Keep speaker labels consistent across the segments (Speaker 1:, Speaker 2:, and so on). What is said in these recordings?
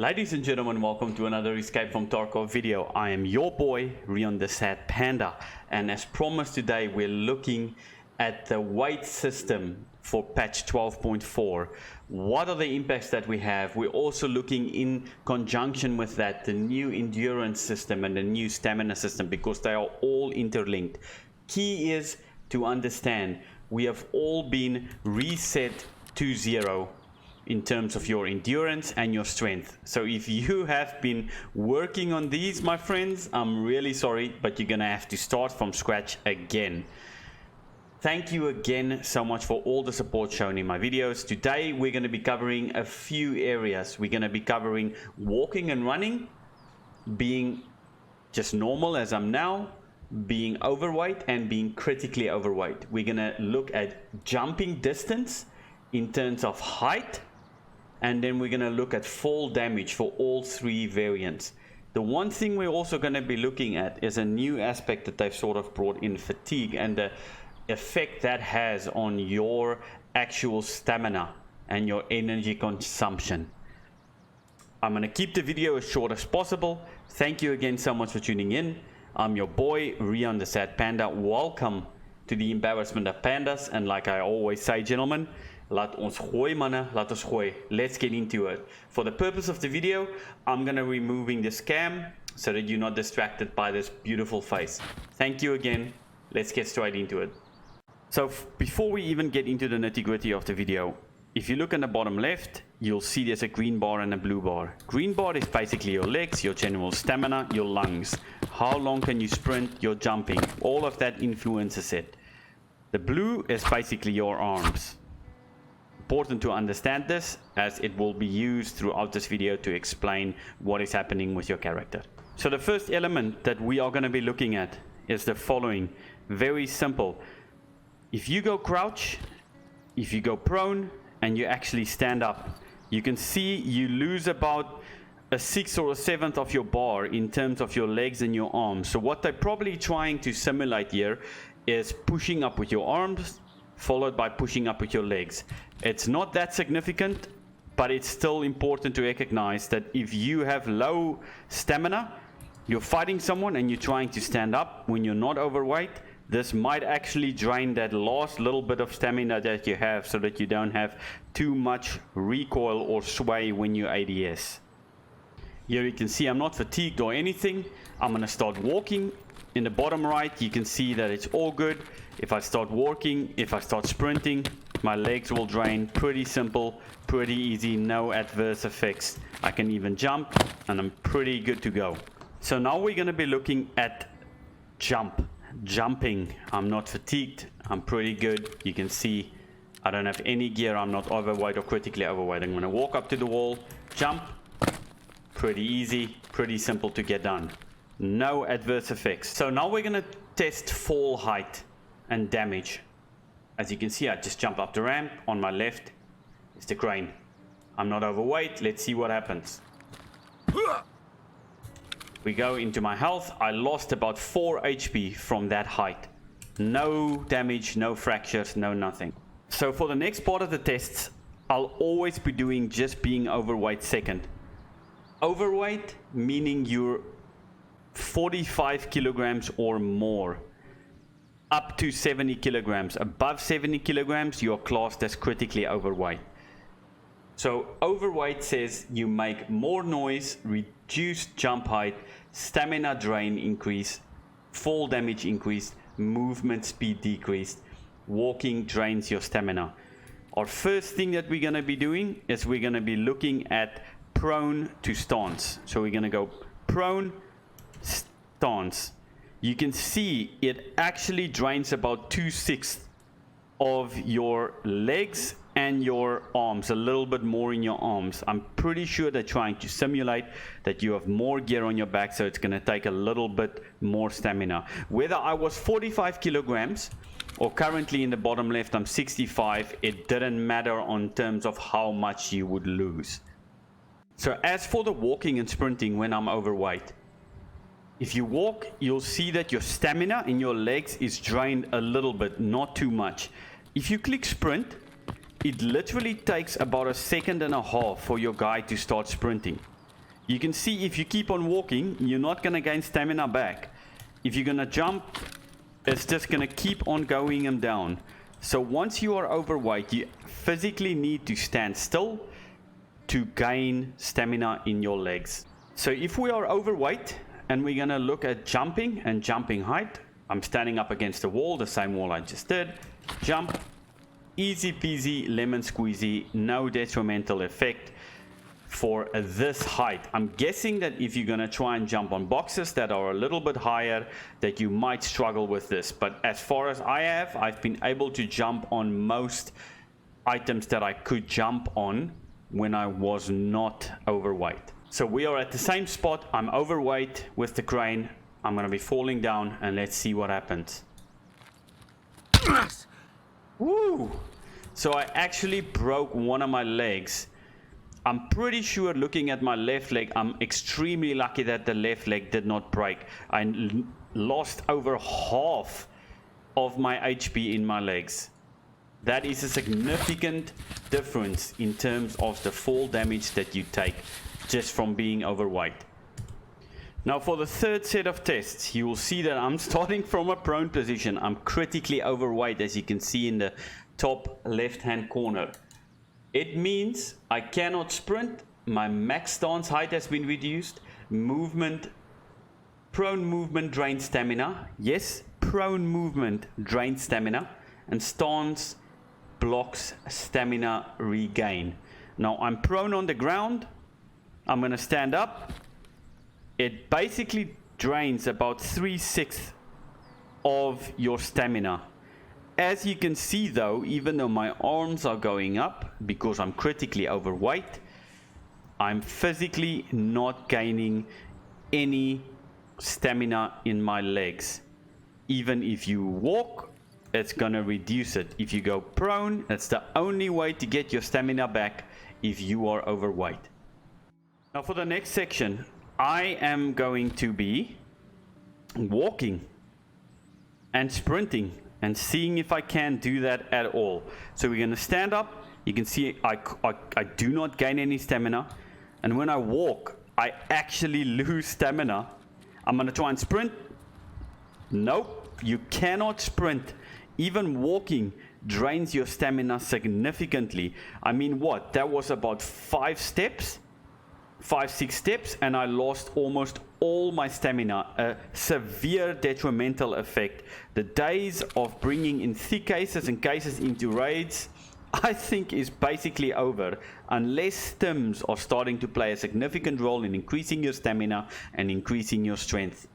Speaker 1: Ladies and gentlemen, welcome to another Escape from Tarkov video. I am your boy, Rion the Sad Panda, and as promised today, we're looking at the weight system for patch 12.4. What are the impacts that we have? We're also looking in conjunction with that, the new endurance system and the new stamina system, because they are all interlinked. Key is to understand we have all been reset to 0 in terms of your endurance and your strength. So if you have been working on these, my friends, I'm really sorry, but you're gonna have to start from scratch again. Thank you again so much for all the support shown in my videos. Today we're going to be covering a few areas. We're going to be covering walking and running, being just normal as I'm now, being overweight and being critically overweight. We're going to look at jumping distance in terms of height, and then we're going to look at fall damage for all three variants. The one thing we're also going to be looking at is a new aspect that they've sort of brought in, fatigue, and the effect that has on your actual stamina and your energy consumption. I'm going to keep the video as short as possible. Thank you again so much for tuning in. I'm your boy Rion the Sad Panda. Welcome to the embarrassment of pandas, and like I always say, gentlemen, laat ons gooi manne, laat ons gooi. Let's get into it. For the purpose of the video, I'm going to be removing this cam so that you're not distracted by this beautiful face. Thank you again. Let's get straight into it. So before we even get into the nitty-gritty of the video, if you look in the bottom left, you'll see there's a green bar and a blue bar. Green bar is basically your legs, your general stamina, your lungs. How long can you sprint, your jumping. All of that influences it. The blue is basically your arms. Important to understand this, as it will be used throughout this video to explain what is happening with your character. So the first element that we are going to be looking at is the following. Very simple. If you go crouch, if you go prone, and you actually stand up, you can see you lose about a 1/6 or a 1/7 of your bar in terms of your legs and your arms. So what they're probably trying to simulate here is pushing up with your arms, followed by pushing up with your legs. It's not that significant, but it's still important to recognize that if you have low stamina, you're fighting someone and you're trying to stand up when you're not overweight, this might actually drain that last little bit of stamina that you have, so that you don't have too much recoil or sway when you ADS. Here you can see I'm not fatigued or anything. I'm going to start walking. In the bottom right you can see that it's all good. If I start walking, if I start sprinting, my legs will drain. Pretty simple, pretty easy, no adverse effects. I can even jump and I'm pretty good to go. So now we're going to be looking at jumping. I'm not fatigued, I'm pretty good. You can see I don't have any gear, I'm not overweight or critically overweight. I'm going to walk up to the wall, jump. Pretty easy, pretty simple to get done. No adverse effects. So now we're going to test fall height and damage. As you can see, I just jump up the ramp. On my left is the crane. I'm not overweight. Let's see what happens. We go into my health. I lost about 4 HP from that height. No damage, no fractures, no nothing. So for the next part of the tests, I'll always be doing just being overweight second. Overweight meaning you're 45 kilograms or more. Up to 70 kilograms. Above 70 kilograms, you're classed as critically overweight. So overweight says you make more noise, reduced jump height, stamina drain increase, fall damage increased, movement speed decreased, walking drains your stamina. Our first thing that we're going to be doing is we're going to be looking at prone to stance. So we're going to go prone, stance. You can see it actually drains about 2/6 of your legs and your arms, a little bit more in your arms. I'm pretty sure they're trying to simulate that you have more gear on your back, so it's going to take a little bit more stamina. Whether I was 45 kilograms or currently in the bottom left I'm 65, it didn't matter on terms of how much you would lose. So as for the walking and sprinting when I'm overweight, if you walk, you'll see that your stamina in your legs is drained a little bit, not too much. If you click sprint, it literally takes about 1.5 seconds for your guy to start sprinting. You can see if you keep on walking, you're not going to gain stamina back. If you're going to jump, it's just going to keep on going them down. So once you are overweight, you physically need to stand still to gain stamina in your legs. So if we are overweight and we're going to look at jumping and jumping height, I'm standing up against the wall, the same wall I just did. Jump, easy peasy, lemon squeezy, no detrimental effect for this height. I'm guessing that if you're going to try and jump on boxes that are a little bit higher, that you might struggle with this. But as far as I've been able to jump on most items that I could jump on when I was not overweight. So we are at the same spot. I'm overweight with the crane. I'm going to be falling down, and let's see what happens. Woo! So I actually broke one of my legs. I'm pretty sure, looking at my left leg, I'm extremely lucky that the left leg did not break. I lost over half of my HP in my legs. That is a significant difference in terms of the fall damage that you take just from being overweight. Now for the third set of tests, you will see that I'm starting from a prone position. I'm critically overweight, as you can see in the top left hand corner. It means I cannot sprint. My max stance height has been reduced. Prone movement drains stamina. Yes, prone movement drains stamina, and stance blocks stamina regain. Now I'm prone on the ground. I'm going to stand up. It basically drains about 3/6 of your stamina. As you can see though, even though my arms are going up because I'm critically overweight, I'm physically not gaining any stamina in my legs. Even if you walk, it's gonna reduce it. If you go prone, that's the only way to get your stamina back if you are overweight. Now for the next section, I am going to be walking and sprinting and seeing if I can do that at all. So we're going to stand up. You can see I do not gain any stamina. And when I walk, I actually lose stamina. I'm going to try and sprint. Nope, you cannot sprint. Even walking drains your stamina significantly. I mean, what? That was about 5, 6 steps, and I lost almost all my stamina. A severe detrimental effect. The days of bringing in thick cases and cases into raids, I think, is basically over, unless stims are starting to play a significant role in increasing your stamina and increasing your strength.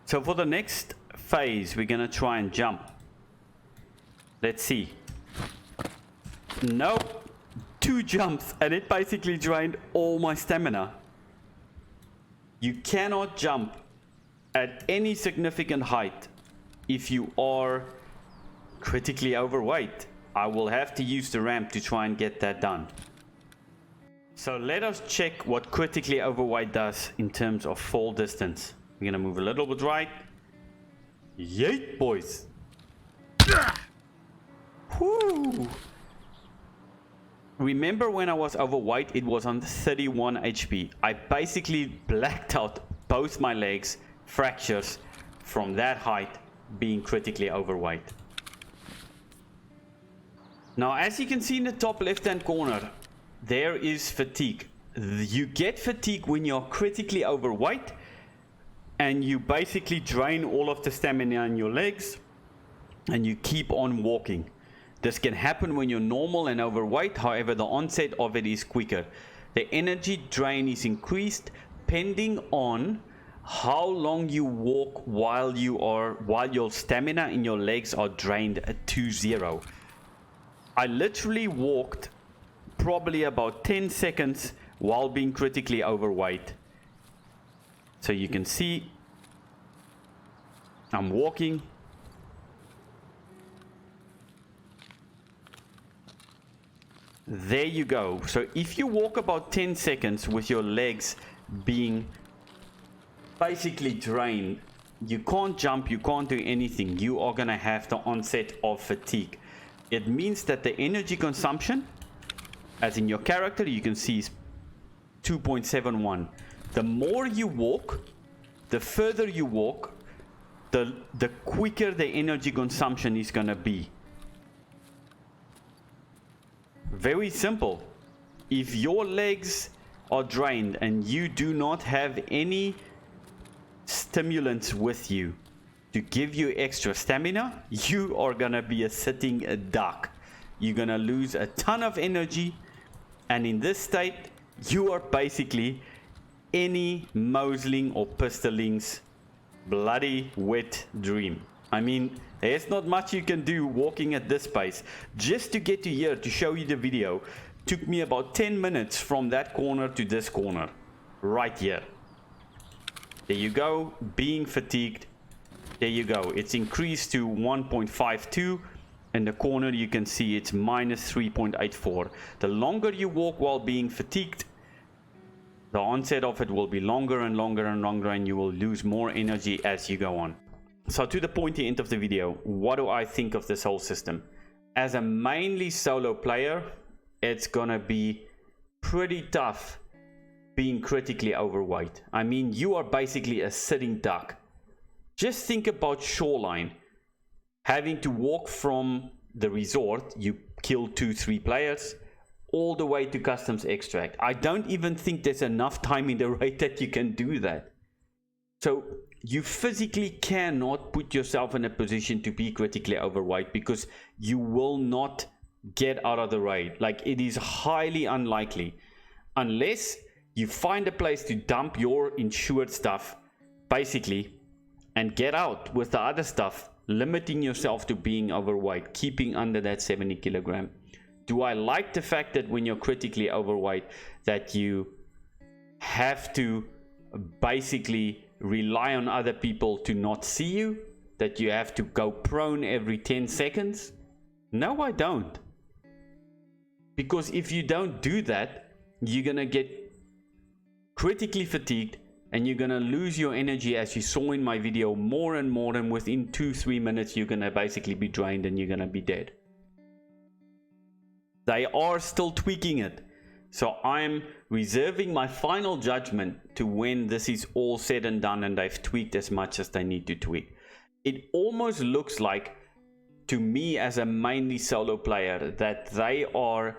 Speaker 1: So for the next phase, we're going to try and jump. Let's see. Nope. 2 jumps, and it basically drained all my stamina. You cannot jump at any significant height if you are critically overweight. I will have to use the ramp to try and get that done. So let us check what critically overweight does in terms of fall distance. We're gonna move a little bit right. Yeet, boys. Whoo! Remember when I was overweight, it was on 31 HP. I basically blacked out both my legs, fractures from that height, being critically overweight. Now, as you can see in the top left hand corner, there is fatigue. You get fatigue when you're critically overweight and you basically drain all of the stamina in your legs and you keep on walking. This can happen when you're normal and overweight, however the onset of it is quicker. The energy drain is increased depending on how long you walk while your stamina in your legs are drained to 0. I literally walked probably about 10 seconds while being critically overweight. So you can see I'm walking. There you go. So if you walk about 10 seconds with your legs being basically drained, you can't jump, you can't do anything. You are going to have the onset of fatigue. It means that the energy consumption, as in your character, you can see is 2.71. The more you walk, the further you walk, the quicker the energy consumption is going to be. Very simple. If your legs are drained and you do not have any stimulants with you to give you extra stamina, you are going to be a sitting duck. You're going to lose a ton of energy, and in this state you are basically any Mosling or Pistoling's bloody wet dream. I mean, there's not much you can do walking at this pace. Just to get to here to show you the video took me about 10 minutes from that corner to this corner right here. There you go, being fatigued. There you go, it's increased to 1.52. In the corner you can see it's minus 3.84. The longer you walk while being fatigued, the onset of it will be longer and longer and longer, and you will lose more energy as you go on. So to the pointy end of the video, what do I think of this whole system? As a mainly solo player, it's gonna be pretty tough being critically overweight. I mean, you are basically a sitting duck. Just think about Shoreline. Having to walk from the resort, you kill 2-3 players, all the way to customs extract. I don't even think there's enough time in the raid that you can do that. So you physically cannot put yourself in a position to be critically overweight, because you will not get out of the raid. Like, it is highly unlikely, unless you find a place to dump your insured stuff basically and get out with the other stuff, limiting yourself to being overweight, keeping under that 70 kilogram. Do I like the fact that when you're critically overweight that you have to basically rely on other people to not see you, that you have to go prone every 10 seconds? No, I don't. Because if you don't do that, you're gonna get critically fatigued and you're gonna lose your energy, as you saw in my video, more and more, and within 2-3 minutes you're gonna basically be drained and you're gonna be dead. They are still tweaking it, so I'm reserving my final judgment to when this is all said and done and they've tweaked as much as they need to tweak. It almost looks like, to me as a mainly solo player, that they are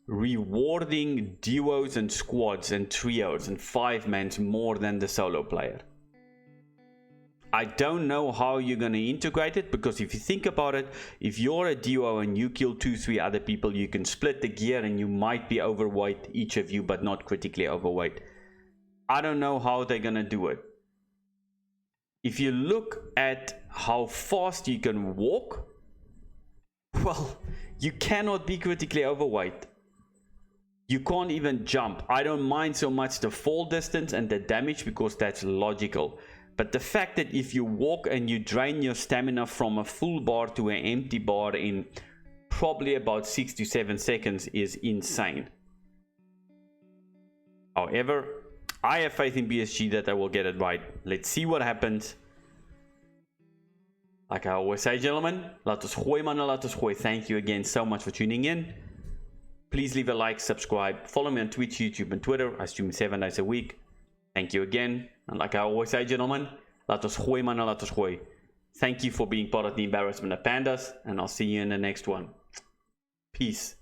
Speaker 1: rewarding duos and squads and trios and 5-mans more than the solo player. I don't know how you're going to integrate it, because if you think about it, if you're a duo and you kill 2-3 other people, you can split the gear and you might be overweight, each of you, but not critically overweight. I don't know how they're going to do it. If you look at how fast you can walk, well, you cannot be critically overweight. You can't even jump. I don't mind so much the fall distance and the damage, because that's logical. But the fact that if you walk and you drain your stamina from a full bar to an empty bar in probably about 6 to 7 seconds is insane. However, I have faith in BSG that they will get it right. Let's see what happens. Like I always say, gentlemen, laat ons gooi manne, laat ons gooi. Thank you again so much for tuning in. Please leave a like, subscribe, follow me on Twitch, YouTube and Twitter. I stream 7 days a week. Thank you again. And like I always say, gentlemen, laat ons gooi manne, laat ons gooi. Thank you for being part of the embarrassment of pandas, and I'll see you in the next one. Peace.